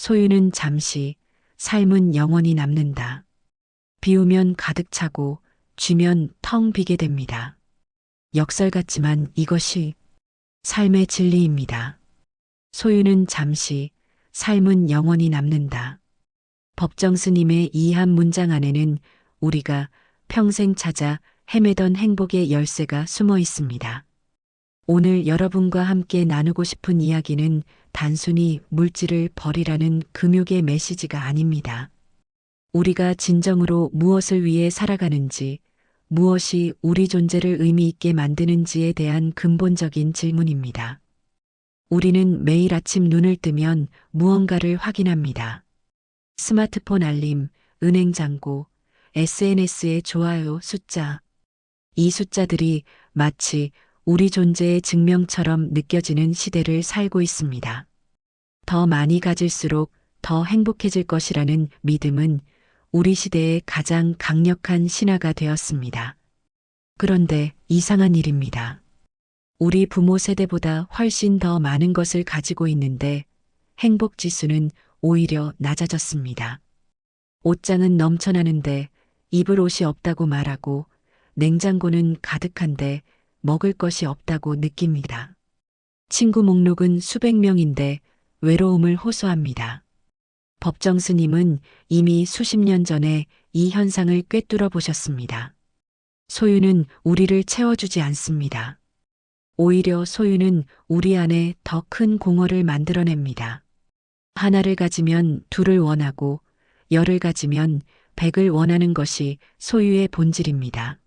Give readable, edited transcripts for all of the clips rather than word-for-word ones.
소유는 잠시, 삶은 영원히 남는다. 비우면 가득 차고 쥐면 텅 비게 됩니다. 역설 같지만 이것이 삶의 진리입니다. 소유는 잠시, 삶은 영원히 남는다. 법정 스님의 이 한 문장 안에는 우리가 평생 찾아 헤매던 행복의 열쇠가 숨어 있습니다. 오늘 여러분과 함께 나누고 싶은 이야기는 단순히 물질을 버리라는 금욕의 메시지가 아닙니다. 우리가 진정으로 무엇을 위해 살아가는지, 무엇이 우리 존재를 의미 있게 만드는지에 대한 근본적인 질문입니다. 우리는 매일 아침 눈을 뜨면 무언가를 확인합니다. 스마트폰 알림, 은행 잔고, SNS의 좋아요 숫자. 이 숫자들이 마치 우리 존재의 증명처럼 느껴지는 시대를 살고 있습니다. 더 많이 가질수록 더 행복해질 것이라는 믿음은 우리 시대의 가장 강력한 신화가 되었습니다. 그런데 이상한 일입니다. 우리 부모 세대보다 훨씬 더 많은 것을 가지고 있는데 행복 지수는 오히려 낮아졌습니다. 옷장은 넘쳐나는데 입을 옷이 없다고 말하고 냉장고는 가득한데 먹을 것이 없다고 느낍니다. 친구 목록은 수백 명인데 외로움을 호소합니다. 법정 스님은 이미 수십 년 전에 이 현상을 꿰뚫어 보셨습니다. 소유는 우리를 채워주지 않습니다. 오히려 소유는 우리 안에 더 큰 공허를 만들어냅니다. 하나를 가지면 둘을 원하고 열을 가지면 백을 원하는 것이 소유의 본질입니다.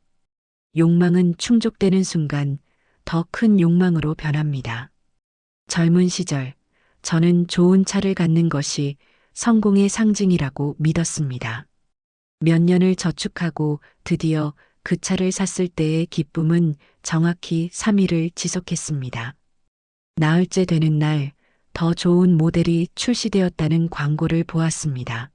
욕망은 충족되는 순간 더 큰 욕망으로 변합니다. 젊은 시절 저는 좋은 차를 갖는 것이 성공의 상징이라고 믿었습니다. 몇 년을 저축하고 드디어 그 차를 샀을 때의 기쁨은 정확히 3일을 지속했습니다. 나흘째 되는 날 더 좋은 모델이 출시되었다는 광고를 보았습니다.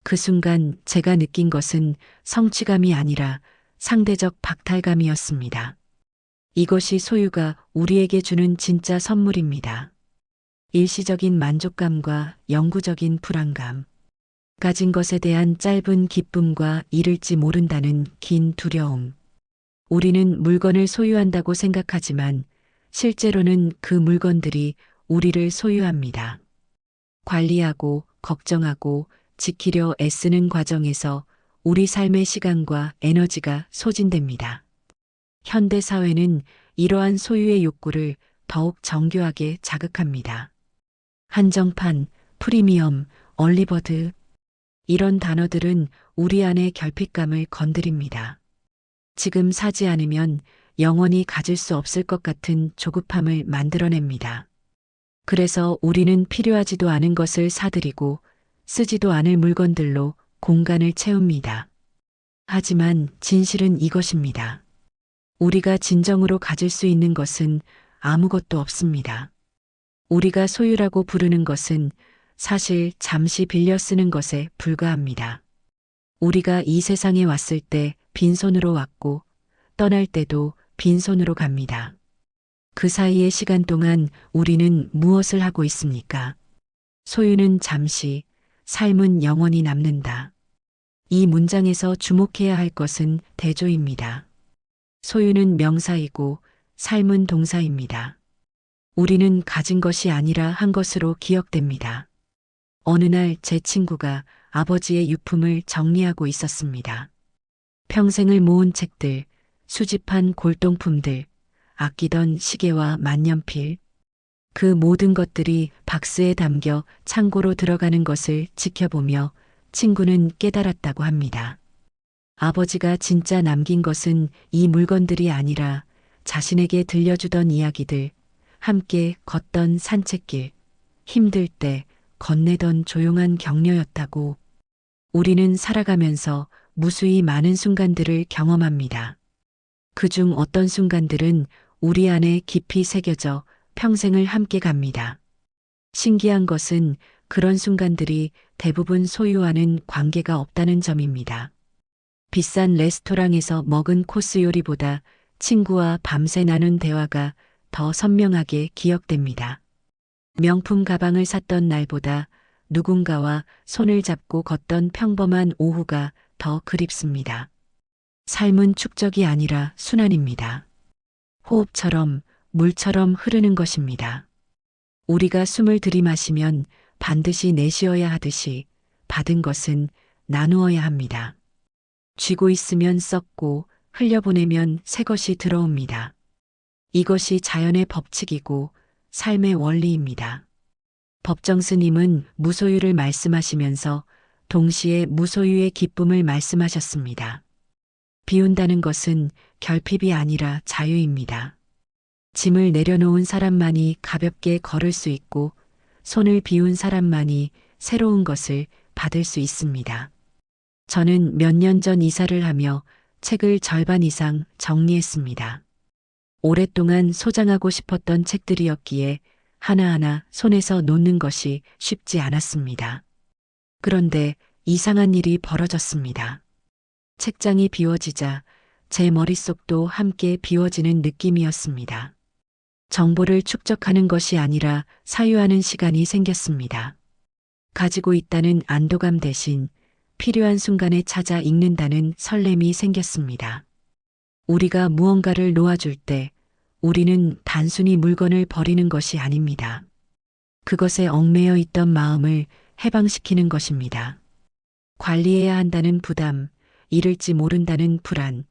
그 순간 제가 느낀 것은 성취감이 아니라 상대적 박탈감이었습니다. 이것이 소유가 우리에게 주는 진짜 선물입니다. 일시적인 만족감과 영구적인 불안감. 가진 것에 대한 짧은 기쁨과 이를지 모른다는 긴 두려움. 우리는 물건을 소유한다고 생각하지만 실제로는 그 물건들이 우리를 소유합니다. 관리하고 걱정하고 지키려 애쓰는 과정에서 우리 삶의 시간과 에너지가 소진됩니다. 현대 사회는 이러한 소유의 욕구를 더욱 정교하게 자극합니다. 한정판, 프리미엄, 얼리버드. 이런 단어들은 우리 안의 결핍감을 건드립니다. 지금 사지 않으면 영원히 가질 수 없을 것 같은 조급함을 만들어냅니다. 그래서 우리는 필요하지도 않은 것을 사들이고 쓰지도 않을 물건들로 공간을 채웁니다. 하지만 진실은 이것입니다. 우리가 진정으로 가질 수 있는 것은 아무것도 없습니다. 우리가 소유라고 부르는 것은 사실 잠시 빌려 쓰는 것에 불과합니다. 우리가 이 세상에 왔을 때 빈손으로 왔고 떠날 때도 빈손으로 갑니다. 그 사이의 시간 동안 우리는 무엇을 하고 있습니까? 소유는 잠시, 삶은 영원히 남는다. 이 문장에서 주목해야 할 것은 대조입니다. 소유는 명사이고 삶은 동사입니다. 우리는 가진 것이 아니라 한 것으로 기억됩니다. 어느 날 제 친구가 아버지의 유품을 정리하고 있었습니다. 평생을 모은 책들, 수집한 골동품들, 아끼던 시계와 만년필. 그 모든 것들이 박스에 담겨 창고로 들어가는 것을 지켜보며 친구는 깨달았다고 합니다. 아버지가 진짜 남긴 것은 이 물건들이 아니라 자신에게 들려주던 이야기들, 함께 걷던 산책길, 힘들 때 건네던 조용한 격려였다고. 우리는 살아가면서 무수히 많은 순간들을 경험합니다. 그중 어떤 순간들은 우리 안에 깊이 새겨져 평생을 함께 갑니다. 신기한 것은 그런 순간들이 대부분 소유와는 관계가 없다는 점입니다. 비싼 레스토랑에서 먹은 코스 요리보다 친구와 밤새 나눈 대화가 더 선명하게 기억됩니다. 명품 가방을 샀던 날보다 누군가와 손을 잡고 걷던 평범한 오후가 더 그립습니다. 삶은 축적이 아니라 순환입니다. 호흡처럼 물처럼 흐르는 것입니다. 우리가 숨을 들이마시면 반드시 내쉬어야 하듯이 받은 것은 나누어야 합니다. 쥐고 있으면 썩고 흘려보내면 새 것이 들어옵니다. 이것이 자연의 법칙이고 삶의 원리입니다. 법정 스님은 무소유를 말씀하시면서 동시에 무소유의 기쁨을 말씀하셨습니다. 비운다는 것은 결핍이 아니라 자유입니다. 짐을 내려놓은 사람만이 가볍게 걸을 수 있고 손을 비운 사람만이 새로운 것을 받을 수 있습니다. 저는 몇 년 전 이사를 하며 책을 절반 이상 정리했습니다. 오랫동안 소장하고 싶었던 책들이었기에 하나하나 손에서 놓는 것이 쉽지 않았습니다. 그런데 이상한 일이 벌어졌습니다. 책장이 비워지자 제 머릿속도 함께 비워지는 느낌이었습니다. 정보를 축적하는 것이 아니라 사유하는 시간이 생겼습니다. 가지고 있다는 안도감 대신 필요한 순간에 찾아 읽는다는 설렘이 생겼습니다. 우리가 무언가를 놓아줄 때 우리는 단순히 물건을 버리는 것이 아닙니다. 그것에 얽매여 있던 마음을 해방시키는 것입니다. 관리해야 한다는 부담, 잃을지 모른다는 불안,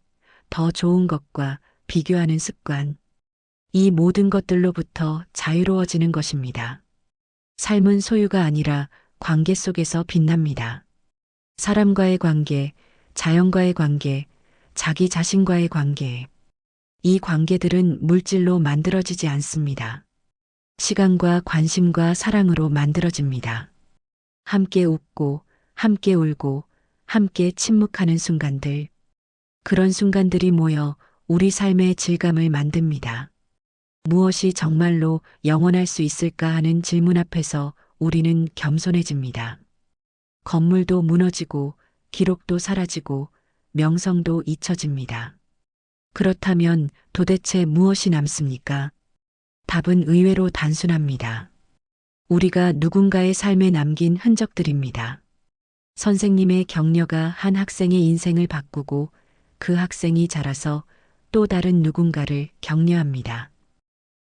더 좋은 것과 비교하는 습관, 이 모든 것들로부터 자유로워지는 것입니다. 삶은 소유가 아니라 관계 속에서 빛납니다. 사람과의 관계, 자연과의 관계, 자기 자신과의 관계. 이 관계들은 물질로 만들어지지 않습니다. 시간과 관심과 사랑으로 만들어집니다. 함께 웃고, 함께 울고, 함께 침묵하는 순간들. 그런 순간들이 모여 우리 삶의 질감을 만듭니다. 무엇이 정말로 영원할 수 있을까 하는 질문 앞에서 우리는 겸손해집니다. 건물도 무너지고, 기록도 사라지고, 명성도 잊혀집니다. 그렇다면 도대체 무엇이 남습니까? 답은 의외로 단순합니다. 우리가 누군가의 삶에 남긴 흔적들입니다. 선생님의 격려가 한 학생의 인생을 바꾸고 그 학생이 자라서 또 다른 누군가를 격려합니다.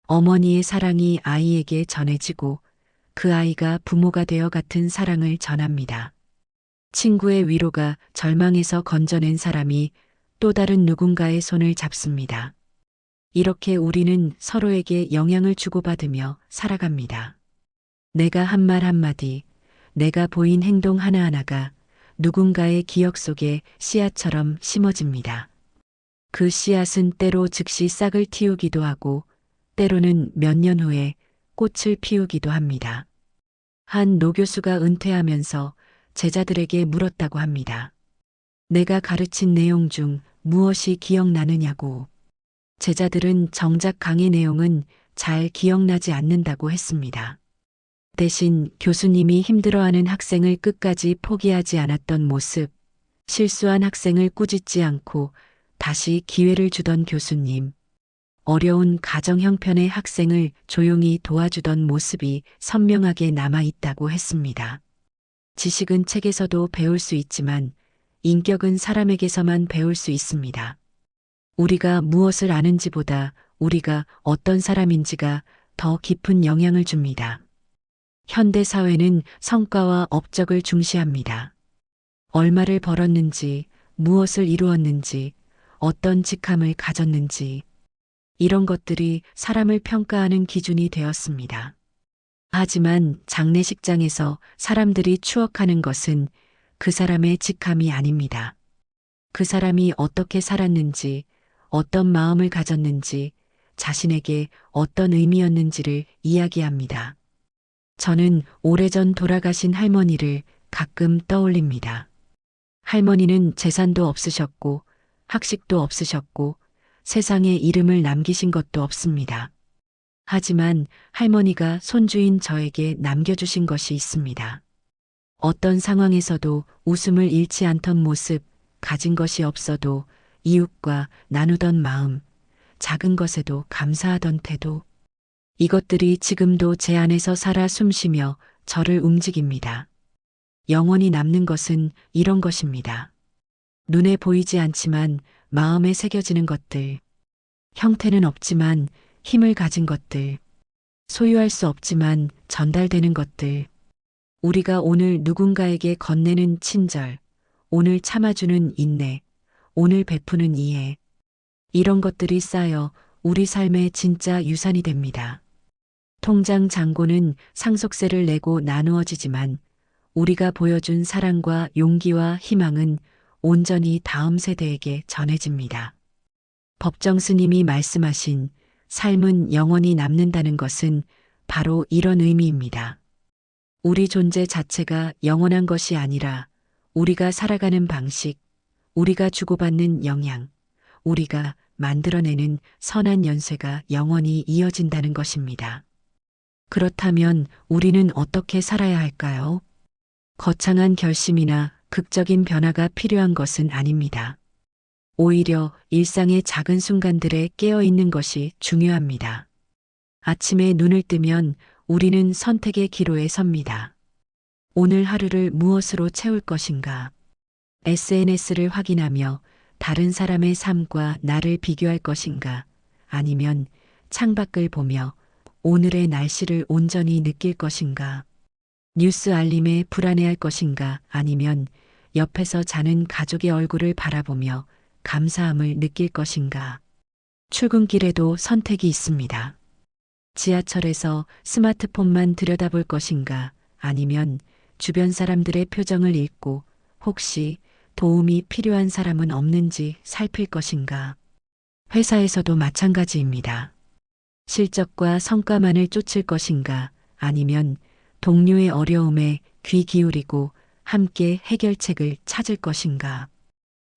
어머니의 사랑이 아이에게 전해지고 그 아이가 부모가 되어 같은 사랑을 전합니다. 친구의 위로가 절망에서 건져낸 사람이 또 다른 누군가의 손을 잡습니다. 이렇게 우리는 서로에게 영향을 주고받으며 살아갑니다. 내가 한 말 한마디, 내가 보인 행동 하나하나가 누군가의 기억 속에 씨앗처럼 심어집니다. 그 씨앗은 때로 즉시 싹을 틔우기도 하고 때로는 몇 년 후에 꽃을 피우기도 합니다. 한 노교수가 은퇴하면서 제자들에게 물었다고 합니다. 내가 가르친 내용 중 무엇이 기억나느냐고. 제자들은 정작 강의 내용은 잘 기억나지 않는다고 했습니다. 대신 교수님이 힘들어하는 학생을 끝까지 포기하지 않았던 모습, 실수한 학생을 꾸짖지 않고 다시 기회를 주던 교수님, 어려운 가정 형편의 학생을 조용히 도와주던 모습이 선명하게 남아있다고 했습니다. 지식은 책에서도 배울 수 있지만 인격은 사람에게서만 배울 수 있습니다. 우리가 무엇을 아는지보다 우리가 어떤 사람인지가 더 깊은 영향을 줍니다. 현대 사회는 성과와 업적을 중시합니다. 얼마를 벌었는지, 무엇을 이루었는지, 어떤 직함을 가졌는지, 이런 것들이 사람을 평가하는 기준이 되었습니다. 하지만 장례식장에서 사람들이 추억하는 것은 그 사람의 직함이 아닙니다. 그 사람이 어떻게 살았는지, 어떤 마음을 가졌는지, 자신에게 어떤 의미였는지를 이야기합니다. 저는 오래전 돌아가신 할머니를 가끔 떠올립니다. 할머니는 재산도 없으셨고, 학식도 없으셨고, 세상에 이름을 남기신 것도 없습니다. 하지만 할머니가 손주인 저에게 남겨주신 것이 있습니다. 어떤 상황에서도 웃음을 잃지 않던 모습, 가진 것이 없어도 이웃과 나누던 마음, 작은 것에도 감사하던 태도. 이것들이 지금도 제 안에서 살아 숨쉬며 저를 움직입니다. 영원히 남는 것은 이런 것입니다. 눈에 보이지 않지만 마음에 새겨지는 것들, 형태는 없지만 힘을 가진 것들, 소유할 수 없지만 전달되는 것들, 우리가 오늘 누군가에게 건네는 친절, 오늘 참아주는 인내, 오늘 베푸는 이해, 이런 것들이 쌓여 우리 삶의 진짜 유산이 됩니다. 통장 잔고는 상속세를 내고 나누어지지만 우리가 보여준 사랑과 용기와 희망은 온전히 다음 세대에게 전해집니다. 법정 스님이 말씀하신 삶은 영원히 남는다는 것은 바로 이런 의미입니다. 우리 존재 자체가 영원한 것이 아니라 우리가 살아가는 방식, 우리가 주고받는 영향, 우리가 만들어내는 선한 연쇄가 영원히 이어진다는 것입니다. 그렇다면 우리는 어떻게 살아야 할까요? 거창한 결심이나 극적인 변화가 필요한 것은 아닙니다. 오히려 일상의 작은 순간들에 깨어 있는 것이 중요합니다. 아침에 눈을 뜨면 우리는 선택의 기로에 섭니다. 오늘 하루를 무엇으로 채울 것인가? SNS를 확인하며 다른 사람의 삶과 나를 비교할 것인가? 아니면 창밖을 보며 오늘의 날씨를 온전히 느낄 것인가? 뉴스 알림에 불안해할 것인가? 아니면 옆에서 자는 가족의 얼굴을 바라보며 감사함을 느낄 것인가? 출근길에도 선택이 있습니다. 지하철에서 스마트폰만 들여다볼 것인가? 아니면 주변 사람들의 표정을 읽고 혹시 도움이 필요한 사람은 없는지 살필 것인가? 회사에서도 마찬가지입니다. 실적과 성과만을 쫓을 것인가? 아니면 동료의 어려움에 귀 기울이고 함께 해결책을 찾을 것인가?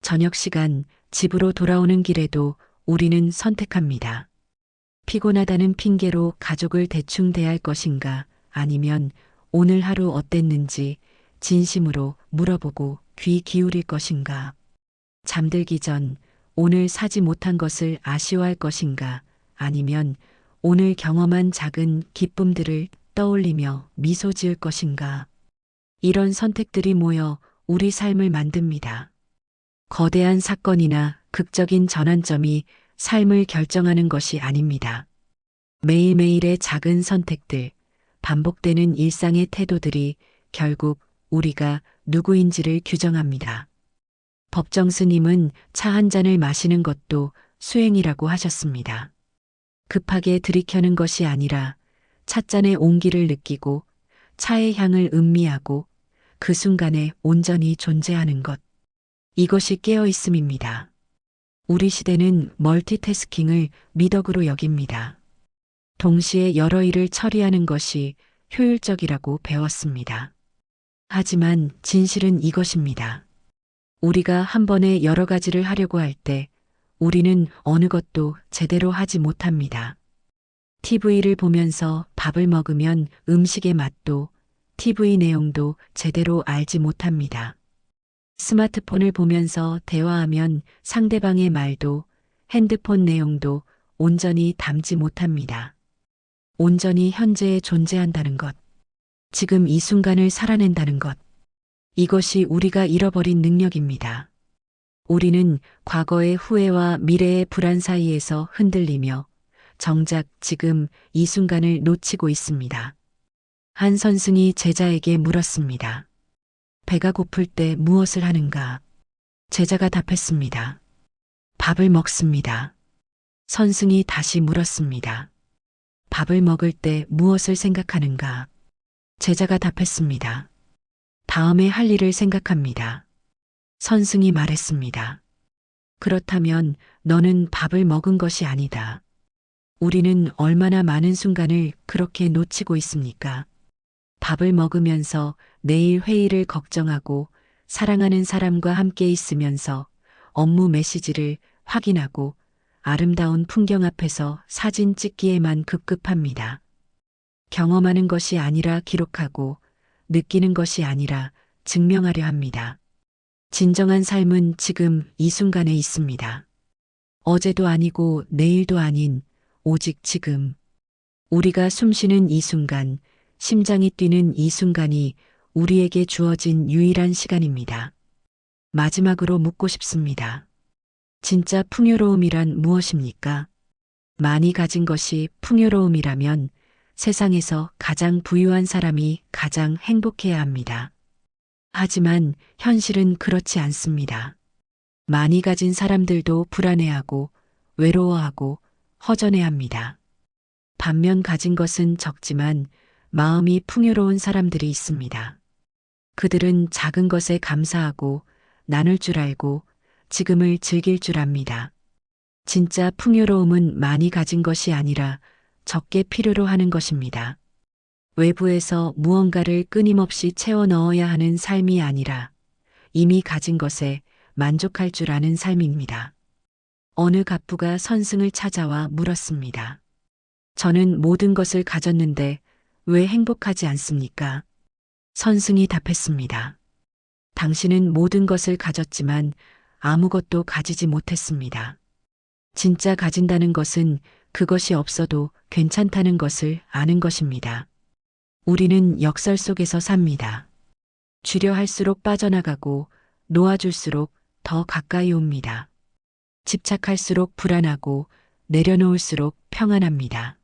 저녁 시간 집으로 돌아오는 길에도 우리는 선택합니다. 피곤하다는 핑계로 가족을 대충 대할 것인가? 아니면 오늘 하루 어땠는지 진심으로 물어보고 귀 기울일 것인가? 잠들기 전 오늘 사지 못한 것을 아쉬워할 것인가? 아니면 오늘 경험한 작은 기쁨들을 떠올리며 미소 지을 것인가? 이런 선택들이 모여 우리 삶을 만듭니다. 거대한 사건이나 극적인 전환점이 삶을 결정하는 것이 아닙니다. 매일매일의 작은 선택들, 반복되는 일상의 태도들이 결국 우리가 누구인지를 규정합니다. 법정 스님은 차 한 잔을 마시는 것도 수행이라고 하셨습니다. 급하게 들이켜는 것이 아니라 찻잔의 온기를 느끼고 차의 향을 음미하고 그 순간에 온전히 존재하는 것. 이것이 깨어있음입니다. 우리 시대는 멀티태스킹을 미덕으로 여깁니다. 동시에 여러 일을 처리하는 것이 효율적이라고 배웠습니다. 하지만 진실은 이것입니다. 우리가 한 번에 여러 가지를 하려고 할 때 우리는 어느 것도 제대로 하지 못합니다. TV를 보면서 밥을 먹으면 음식의 맛도 TV 내용도 제대로 알지 못합니다. 스마트폰을 보면서 대화하면 상대방의 말도 핸드폰 내용도 온전히 담지 못합니다. 온전히 현재에 존재한다는 것, 지금 이 순간을 살아낸다는 것, 이것이 우리가 잃어버린 능력입니다. 우리는 과거의 후회와 미래의 불안 사이에서 흔들리며 정작 지금 이 순간을 놓치고 있습니다. 한 선생이 제자에게 물었습니다. 배가 고플 때 무엇을 하는가? 제자가 답했습니다. 밥을 먹습니다. 선생이 다시 물었습니다. 밥을 먹을 때 무엇을 생각하는가? 제자가 답했습니다. 다음에 할 일을 생각합니다. 선생이 말했습니다. 그렇다면 너는 밥을 먹은 것이 아니다. 우리는 얼마나 많은 순간을 그렇게 놓치고 있습니까? 밥을 먹으면서 내일 회의를 걱정하고 사랑하는 사람과 함께 있으면서 업무 메시지를 확인하고 아름다운 풍경 앞에서 사진 찍기에만 급급합니다. 경험하는 것이 아니라 기록하고 느끼는 것이 아니라 증명하려 합니다. 진정한 삶은 지금 이 순간에 있습니다. 어제도 아니고 내일도 아닌 오직 지금. 우리가 숨쉬는 이 순간, 심장이 뛰는 이 순간이 우리에게 주어진 유일한 시간입니다. 마지막으로 묻고 싶습니다. 진짜 풍요로움이란 무엇입니까? 많이 가진 것이 풍요로움이라면 세상에서 가장 부유한 사람이 가장 행복해야 합니다. 하지만 현실은 그렇지 않습니다. 많이 가진 사람들도 불안해하고 외로워하고 허전해합니다. 반면 가진 것은 적지만 마음이 풍요로운 사람들이 있습니다. 그들은 작은 것에 감사하고 나눌 줄 알고 지금을 즐길 줄 압니다. 진짜 풍요로움은 많이 가진 것이 아니라 적게 필요로 하는 것입니다. 외부에서 무언가를 끊임없이 채워 넣어야 하는 삶이 아니라 이미 가진 것에 만족할 줄 아는 삶입니다. 어느 갑부가 선승을 찾아와 물었습니다. 저는 모든 것을 가졌는데 왜 행복하지 않습니까? 선승이 답했습니다. 당신은 모든 것을 가졌지만 아무것도 가지지 못했습니다. 진짜 가진다는 것은 그것이 없어도 괜찮다는 것을 아는 것입니다. 우리는 역설 속에서 삽니다. 주려 할수록 빠져나가고 놓아줄수록 더 가까이 옵니다. 집착할수록 불안하고 내려놓을수록 평안합니다.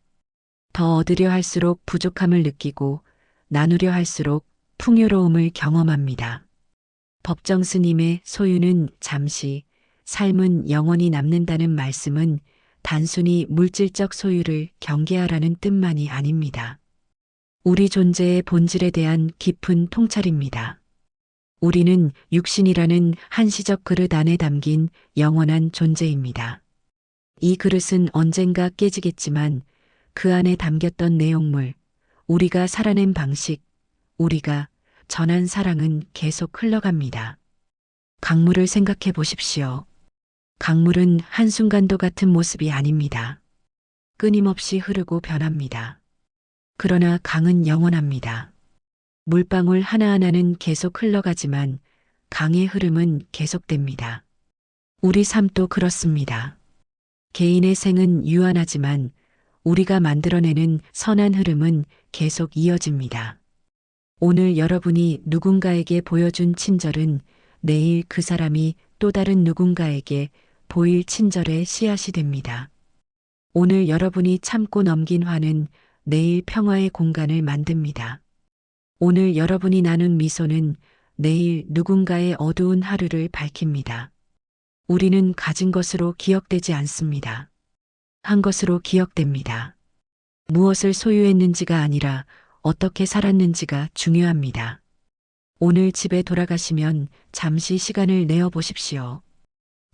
더 얻으려 할수록 부족함을 느끼고 나누려 할수록 풍요로움을 경험합니다. 법정 스님의 소유는 잠시, 삶은 영원히 남는다는 말씀은 단순히 물질적 소유를 경계하라는 뜻만이 아닙니다. 우리 존재의 본질에 대한 깊은 통찰입니다. 우리는 육신이라는 한시적 그릇 안에 담긴 영원한 존재입니다. 이 그릇은 언젠가 깨지겠지만 그 안에 담겼던 내용물, 우리가 살아낸 방식, 우리가 전한 사랑은 계속 흘러갑니다. 강물을 생각해 보십시오. 강물은 한순간도 같은 모습이 아닙니다. 끊임없이 흐르고 변합니다. 그러나 강은 영원합니다. 물방울 하나하나는 계속 흘러가지만 강의 흐름은 계속됩니다. 우리 삶도 그렇습니다. 개인의 생은 유한하지만 우리가 만들어내는 선한 흐름은 계속 이어집니다. 오늘 여러분이 누군가에게 보여준 친절은 내일 그 사람이 또 다른 누군가에게 보일 친절의 씨앗이 됩니다. 오늘 여러분이 참고 넘긴 화는 내일 평화의 공간을 만듭니다. 오늘 여러분이 나눈 미소는 내일 누군가의 어두운 하루를 밝힙니다. 우리는 가진 것으로 기억되지 않습니다. 한 것으로 기억됩니다. 무엇을 소유했는지가 아니라 어떻게 살았는지가 중요합니다. 오늘 집에 돌아가시면 잠시 시간을 내어 보십시오.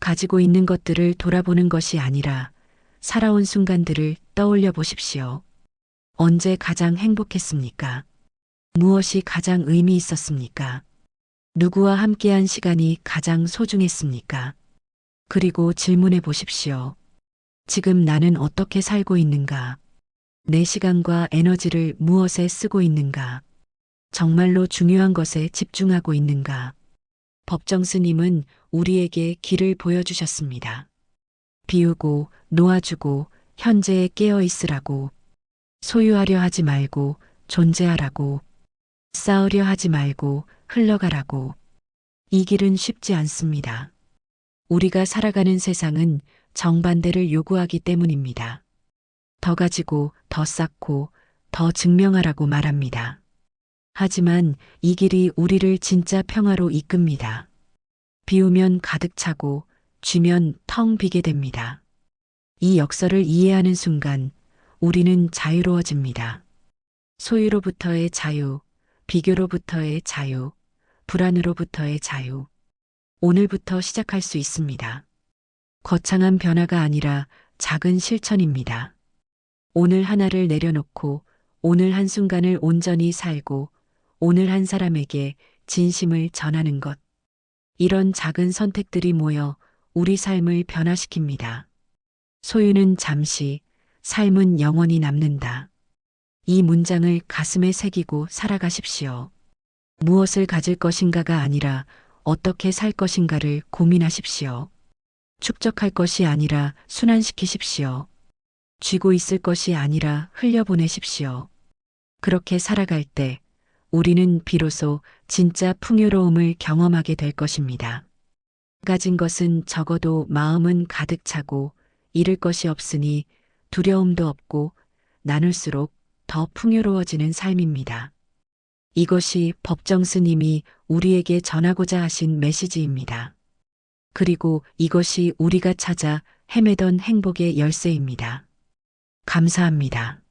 가지고 있는 것들을 돌아보는 것이 아니라 살아온 순간들을 떠올려 보십시오. 언제 가장 행복했습니까? 무엇이 가장 의미 있었습니까? 누구와 함께한 시간이 가장 소중했습니까? 그리고 질문해 보십시오. 지금 나는 어떻게 살고 있는가? 내 시간과 에너지를 무엇에 쓰고 있는가? 정말로 중요한 것에 집중하고 있는가? 법정 스님은 우리에게 길을 보여주셨습니다. 비우고 놓아주고 현재에 깨어 있으라고. 소유하려 하지 말고 존재하라고. 쌓으려 하지 말고 흘러가라고. 이 길은 쉽지 않습니다. 우리가 살아가는 세상은 정반대를 요구하기 때문입니다. 더 가지고 더 쌓고 더 증명하라고 말합니다. 하지만 이 길이 우리를 진짜 평화로 이끕니다. 비우면 가득 차고 쥐면 텅 비게 됩니다. 이 역설을 이해하는 순간 우리는 자유로워집니다. 소유로부터의 자유, 비교로부터의 자유, 불안으로부터의 자유. 오늘부터 시작할 수 있습니다. 거창한 변화가 아니라 작은 실천입니다. 오늘 하나를 내려놓고 오늘 한순간을 온전히 살고 오늘 한 사람에게 진심을 전하는 것. 이런 작은 선택들이 모여 우리 삶을 변화시킵니다. 소유는 잠시, 삶은 영원히 남는다. 이 문장을 가슴에 새기고 살아가십시오. 무엇을 가질 것인가가 아니라 어떻게 살 것인가를 고민하십시오. 축적할 것이 아니라 순환시키십시오. 쥐고 있을 것이 아니라 흘려보내십시오. 그렇게 살아갈 때 우리는 비로소 진짜 풍요로움을 경험하게 될 것입니다. 가진 것은 적어도 마음은 가득 차고 잃을 것이 없으니 두려움도 없고 나눌수록 더 풍요로워지는 삶입니다. 이것이 법정 스님이 우리에게 전하고자 하신 메시지입니다. 그리고 이것이 우리가 찾아 헤매던 행복의 열쇠입니다. 감사합니다.